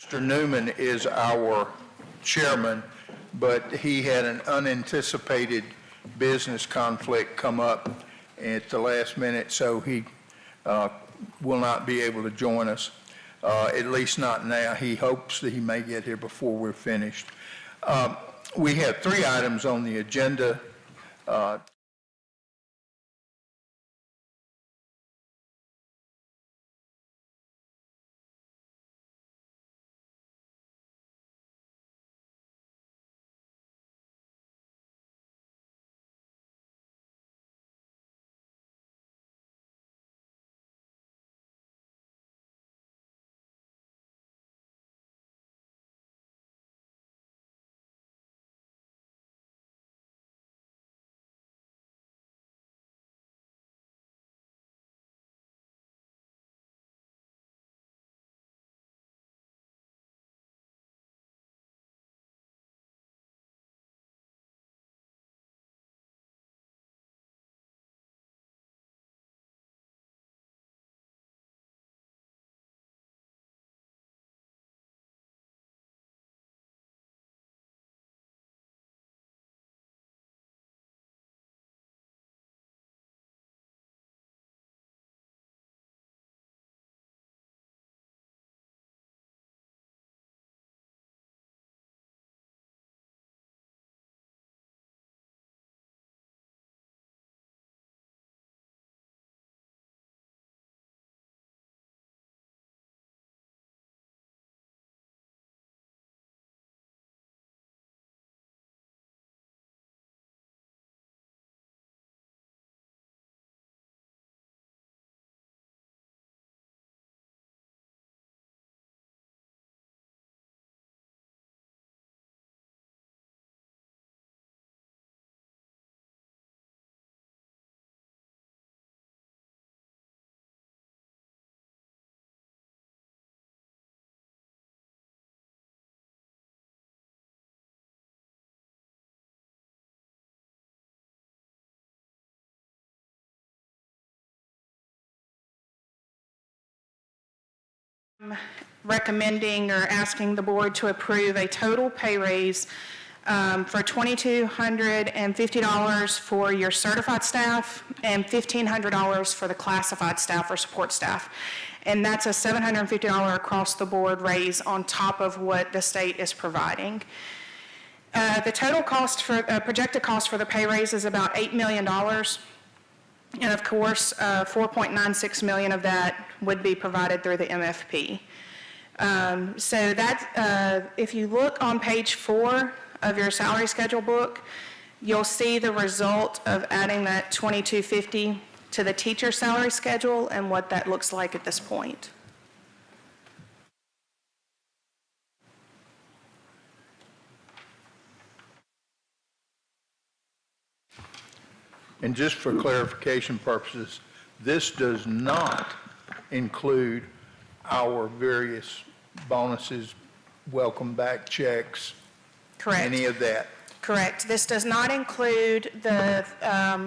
Mr. Newman is our chairman, but he had an unanticipated business conflict come up at the last minute, so he will not be able to join us, at least not now. He hopes that he may get here before we're finished. We have 3 items on the agenda. Recommending or asking the board to approve a total pay raise for $2,250 for your certified staff and $1,500 for the classified staff or support staff. And that's a $750 across the board raise on top of what the state is providing. The total cost for projected cost for the pay raise is about $8 million. And of course, 4.96 million of that would be provided through the MFP. So that, if you look on page 4 of your salary schedule book, you'll see the result of adding that $2,250 to the teacher salary schedule and what that looks like at this point. And just for clarification purposes, this does not include our various bonuses, welcome back checks, Correct. any of that. Correct. This does not include the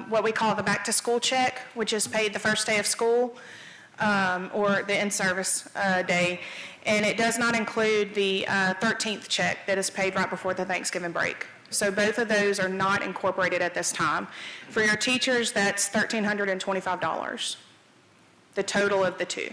what we call the back to school check, which is paid the first day of school or the in-service day. And it does not include the 13th check that is paid right before the Thanksgiving break. So both of those are not incorporated at this time. For your teachers, that's $1,325, the total of the two.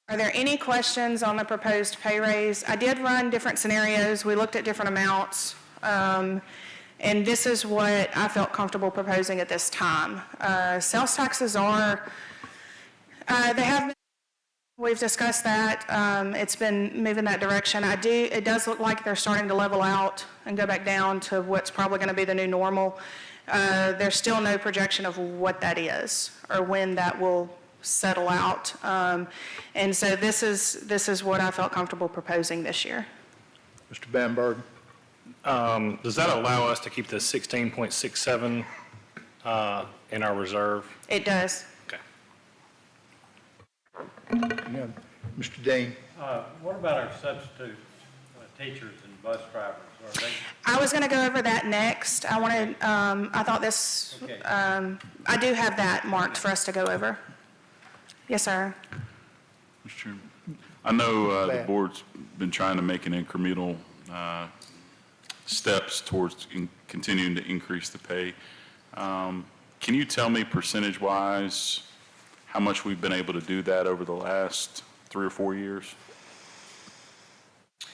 Are there any questions on the proposed pay raise? I did run different scenarios. We looked at different amounts. And this is what I felt comfortable proposing at this time. Sales taxes are, they have been, we've discussed that. It's been moving that direction. It does look like they're starting to level out and go back down to what's probably going to be the new normal. There's still no projection of what that is or when that will settle out. And so this is what I felt comfortable proposing this year. Mr. Bamberg? Does that allow us to keep the 16.67 in our reserve? It does. Okay. Yeah. Mr. Dean? What about our substitutes? teachers and bus drivers? Are they, I was going to go over that next. I thought this, Okay. I do have that marked for us to go over. Yes, sir. Mr. Chairman, I know the Bad. board's been trying to make an incremental steps towards continuing to increase the pay. Can you tell me percentage-wise how much we've been able to do that over the last 3 or 4 years?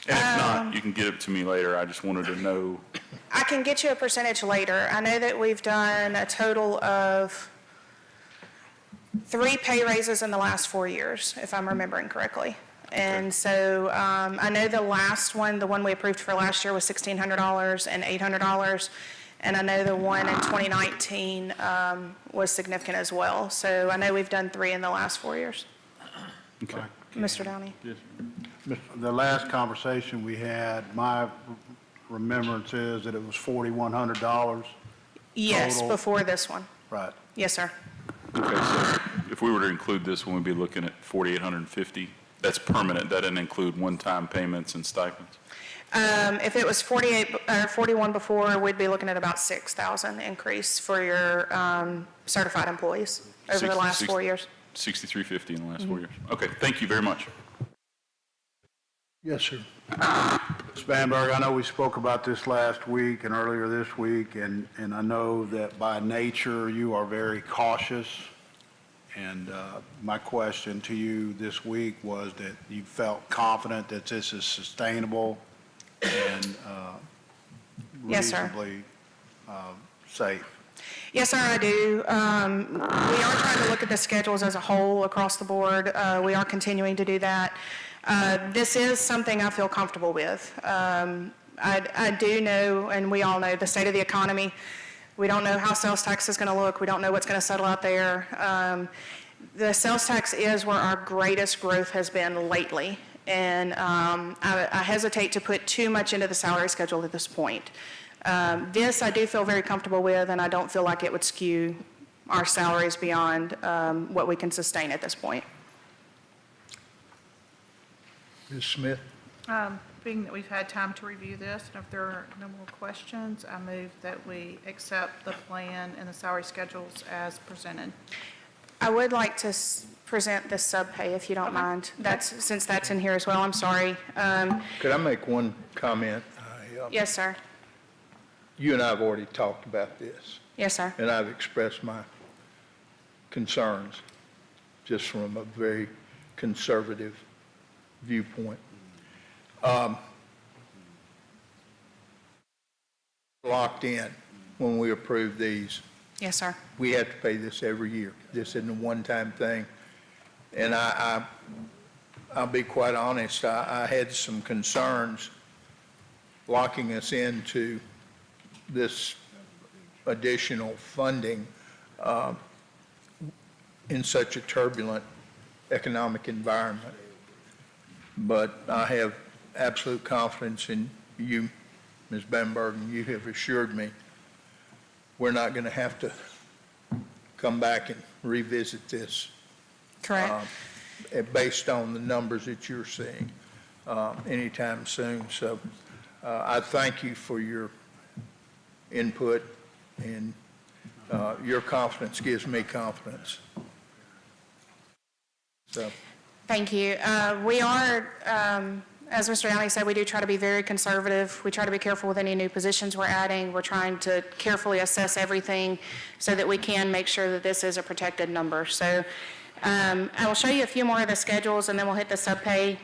And if not, you can get it to me later. I just wanted to know. I can get you a percentage later. I know that we've done a total of 3 pay raises in the last 4 years, if I'm remembering correctly. And so I know the last one, the one we approved for last year was $1,600 and $800. And I know the one in 2019 was significant as well. So I know we've done 3 in the last 4 years. Okay. Mr. Downey? The last conversation we had, my remembrance is that it was $4,100. Yes, Total. before this one. Right. Yes, sir. Okay, so if we were to include this one, we'd be looking at 4,850. That's permanent. That didn't include one-time payments and stipends. If it was 48 or 41 before, we'd be looking at about 6,000 increase for your certified employees over the last 4 years. 6,350 in the last 4 years. Okay, thank you very much. Yes, sir. Ms. Bamberg, I know we spoke about this last week and earlier this week, and I know that by nature you are very cautious. And my question to you this week was that you felt confident that this is sustainable and Yes, sir. reasonably safe. Yes, sir, I do. We are trying to look at the schedules as a whole across the board. We are continuing to do that. This is something I feel comfortable with. I do know, and we all know, the state of the economy. We don't know how sales tax is going to look. We don't know what's going to settle out there. The sales tax is where our greatest growth has been lately. And I hesitate to put too much into the salary schedule at this point. This I do feel very comfortable with, and I don't feel like it would skew our salaries beyond what we can sustain at this point. Ms. Smith? Being that we've had time to review this, and if there are no more questions, I move that we accept the plan and the salary schedules as presented. I would like to present the sub-pay, if you don't mind. Since that's in here as well, I'm sorry. Could I make one comment? Yes, sir. You and I have already talked about this, Yes, sir. and I've expressed my concerns just from a very conservative viewpoint. Locked in when we approve these. Yes, sir. We have to pay this every year. This isn't a one-time thing. And I'll be quite honest, I had some concerns locking us into this additional funding in such a turbulent economic environment. But I have absolute confidence in you, Ms. Bamberg, and you have assured me we're not going to have to come back and revisit this Correct. based on the numbers that you're seeing anytime soon. So I thank you for your input, and your confidence gives me confidence. So. Thank you. We are, as Mr. Downey said, we do try to be very conservative. We try to be careful with any new positions we're adding. We're trying to carefully assess everything so that we can make sure that this is a protected number. So I will show you a few more of the schedules, and then we'll hit the subpay.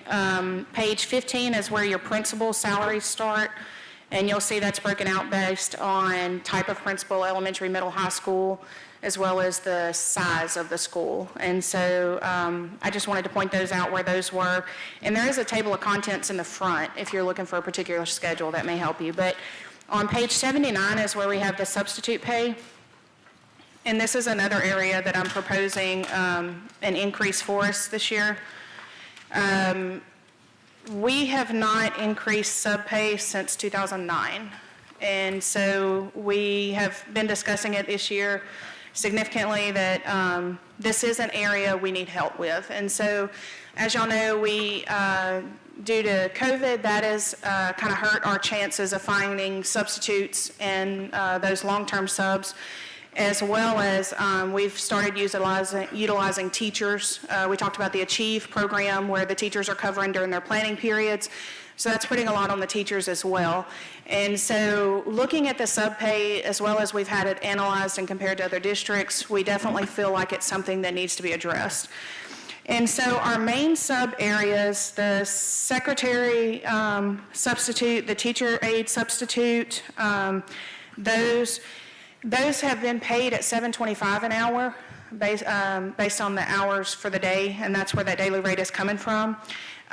Page 15 is where your principal salaries start, and you'll see that's broken out based on type of principal, elementary, middle, high school, as well as the size of the school. And so I just wanted to point those out where those were. And there is a table of contents in the front if you're looking for a particular schedule that may help you. But on page 79 is where we have the substitute pay. And this is another area that I'm proposing an increase for us this year. We have not increased sub-pay since 2009. And so we have been discussing it this year. significantly that this is an area we need help with. And so, as y'all know, we, due to COVID, that has kind of hurt our chances of finding substitutes and those long-term subs, as well as we've started utilizing teachers. We talked about the Achieve program where the teachers are covering during their planning periods. So that's putting a lot on the teachers as well. And so looking at the sub-pay, as well as we've had it analyzed and compared to other districts, we definitely feel like it's something that needs to be addressed. And so our main sub areas, the secretary substitute, the teacher aide substitute, those have been paid at $7.25 an hour based on the hours for the day, and that's where that daily rate is coming from.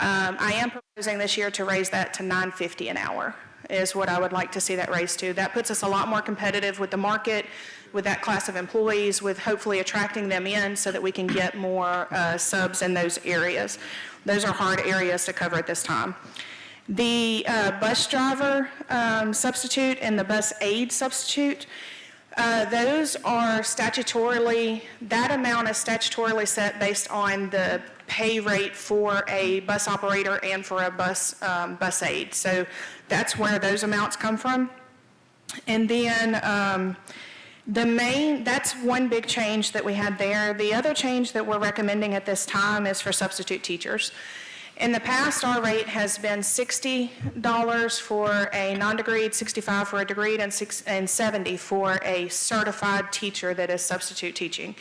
I am proposing this year to raise that to $9.50 an hour is what I would like to see that raised to. That puts us a lot more competitive with the market, with that class of employees, with hopefully attracting them in so that we can get more subs in those areas. Those are hard areas to cover at this time. The bus driver substitute and the bus aide substitute, those are statutorily, that amount is statutorily set based on the pay rate for a bus operator and for a bus aide. So that's where those amounts come from. And then that's one big change that we had there. The other change that we're recommending at this time is for substitute teachers. In the past, our rate has been $60 for a non-degreed, $65 for a degreed, and $70 for a certified teacher that is substitute teaching.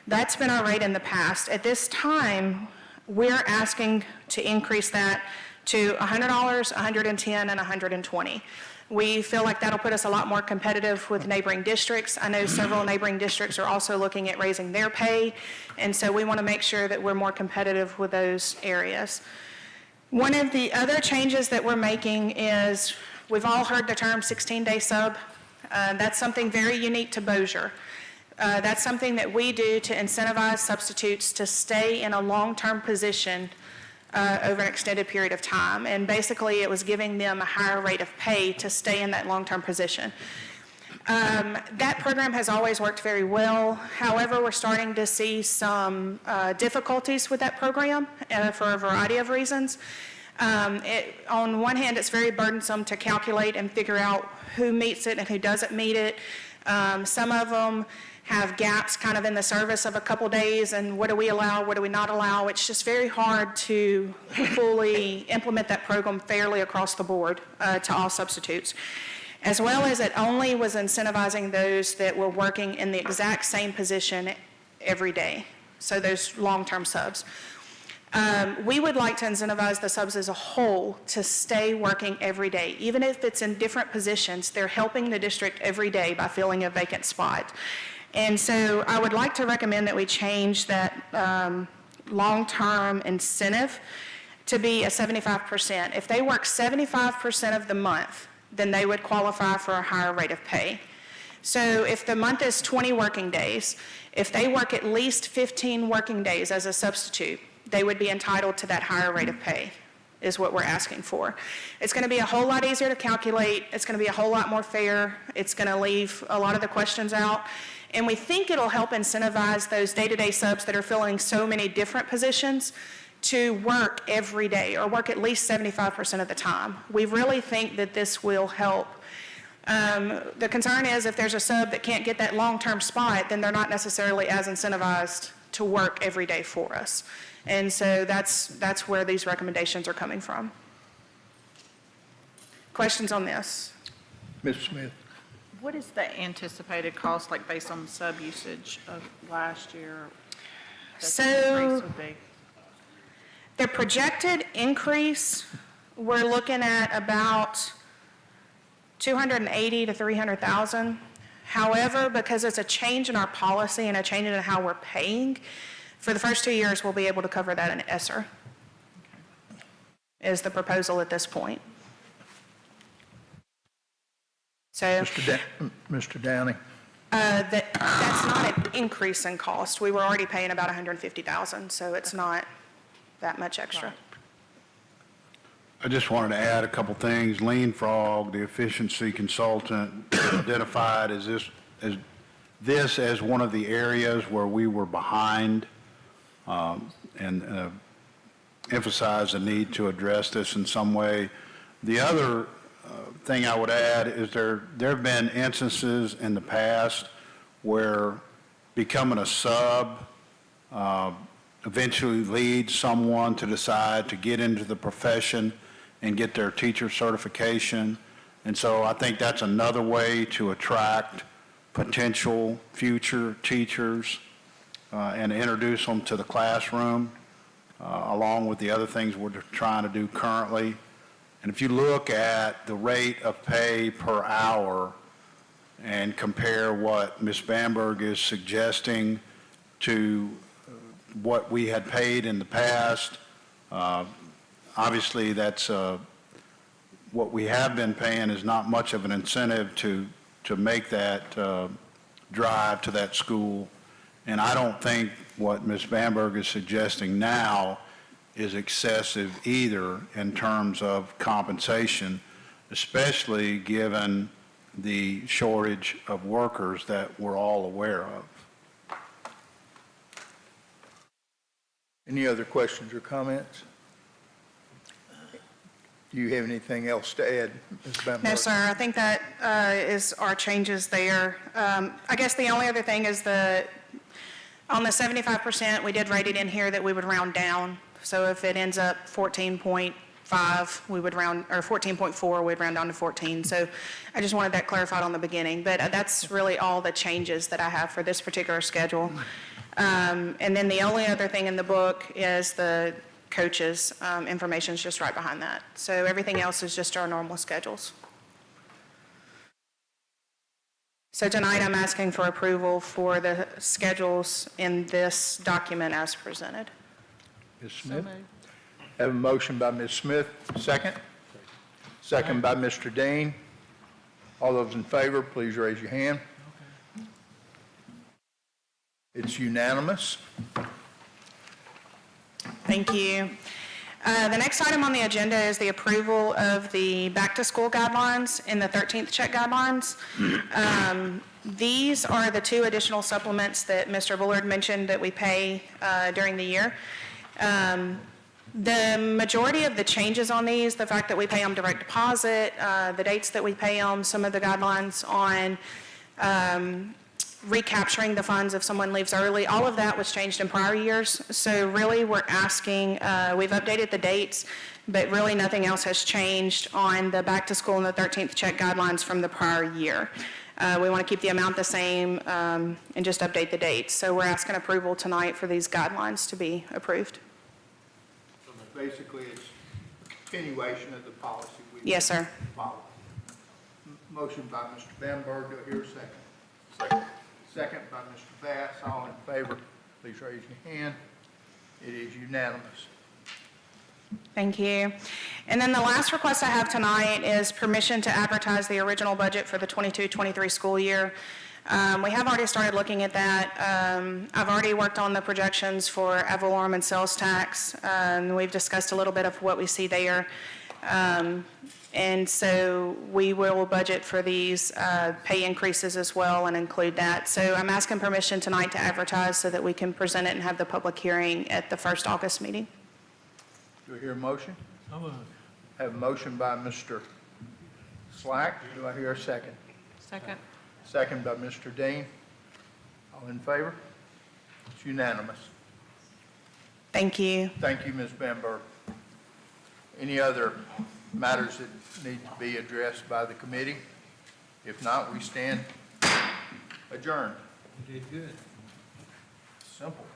That's been our rate in the past. At this time, we're asking to increase that to $100, $110, and $120. We feel like that'll put us a lot more competitive with neighboring districts. I know several neighboring districts are also looking at raising their pay, and so we want to make sure that we're more competitive with those areas. One of the other changes that we're making is, we've all heard the term 16-day sub. That's something very unique to Bossier. That's something that we do to incentivize substitutes to stay in a long-term position over an extended period of time. And basically, it was giving them a higher rate of pay to stay in that long-term position. That program has always worked very well. However, we're starting to see some difficulties with that program for a variety of reasons. On one hand, it's very burdensome to calculate and figure out who meets it and who doesn't meet it. Some of them have gaps kind of in the service of a couple days, and what do we allow, what do we not allow? It's just very hard to fully implement that program fairly across the board to all substitutes. As well as it only was incentivizing those that were working in the exact same position every day, so those long-term subs. We would like to incentivize the subs as a whole to stay working every day. Even if it's in different positions, they're helping the district every day by filling a vacant spot. And so I would like to recommend that we change that long-term incentive to be a 75%. If they work 75% of the month, then they would qualify for a higher rate of pay. So if the month is 20 working days, if they work at least 15 working days as a substitute, they would be entitled to that higher rate of pay, is what we're asking for. It's going to be a whole lot easier to calculate. It's going to be a whole lot more fair. It's going to leave a lot of the questions out. And we think it'll help incentivize those day-to-day subs that are filling so many different positions to work every day or work at least 75% of the time. We really think that this will help. The concern is if there's a sub that can't get that long-term spot, then they're not necessarily as incentivized to work every day for us. And so that's where these recommendations are coming from. Questions on this? Ms. Smith? What is the anticipated cost, like based on the sub usage of last year? that the So- increase would be? The projected increase, we're looking at about 280 to 300,000. However, because it's a change in our policy and a change in how we're paying, for the first 2 years, we'll be able to cover that in ESSER, is the proposal at this point. So Mr. Downing? that's not an increase in cost. We were already paying about 150,000, so it's not that much extra. I just wanted to add a couple things. Lean Frog, the efficiency consultant, identified as this as one of the areas where we were behind, and emphasize the need to address this in some way. The other thing I would add is there have been instances in the past where becoming a sub eventually leads someone to decide to get into the profession and get their teacher certification. And so I think that's another way to attract potential future teachers and introduce them to the classroom, along with the other things we're trying to do currently. And if you look at the rate of pay per hour and compare what Ms. Bamberg is suggesting to what we had paid in the past, obviously that's what we have been paying is not much of an incentive to make that drive to that school. And I don't think what Ms. Bamberg is suggesting now is excessive either in terms of compensation, especially given the shortage of workers that we're all aware of. Any other questions or comments? Do you have anything else to add, Ms. Bamberg? No, sir, I think that is our changes there. I guess the only other thing is on the 75%, we did write it in here that we would round down. So if it ends up 14.5, we would round, or 14.4, we'd round down to 14. So I just wanted that clarified on the beginning. But that's really all the changes that I have for this particular schedule. And then the only other thing in the book is the coaches. Information's just right behind that. So everything else is just our normal schedules. So tonight I'm asking for approval for the schedules in this document as presented. Ms. Smith? Have a motion by Ms. Smith, second. Second by Mr. Dean. All those in favor, please raise your hand. It's unanimous. Thank you. The next item on the agenda is the approval of the back-to-school guidelines in the 13th check guidelines. These are the two additional supplements that Mr. Bullard mentioned that we pay during the year. The majority of the changes on these, the fact that we pay them direct deposit, the dates that we pay them, some of the guidelines on recapturing the funds if someone leaves early, all of that was changed in prior years. So really we're asking, we've updated the dates, but really nothing else has changed on the back to school and the 13th check guidelines from the prior year. We want to keep the amount the same and just update the dates. So we're asking approval tonight for these guidelines to be approved. So basically, it's continuation of the policy we Yes, sir. follow. Motion by Mr. Bamberg, do I hear a second? Second. Second by Mr. Bass, all in favor, please raise your hand. It is unanimous. Thank you. And then the last request I have tonight is permission to advertise the original budget for the 22-23 school year. We have already started looking at that. I've already worked on the projections for ad valorem and sales tax. We've discussed a little bit of what we see there. And so we will budget for these pay increases as well and include that. So I'm asking permission tonight to advertise so that we can present it and have the public hearing at the first August meeting. Do I hear a motion? Have a motion by Mr. Slack. Do I hear a second? Second. Second by Mr. Dean. All in favor? It's unanimous. Thank you. Thank you, Ms. Bamberg. Any other matters that need to be addressed by the committee? If not, we stand adjourned. You did good. Simple.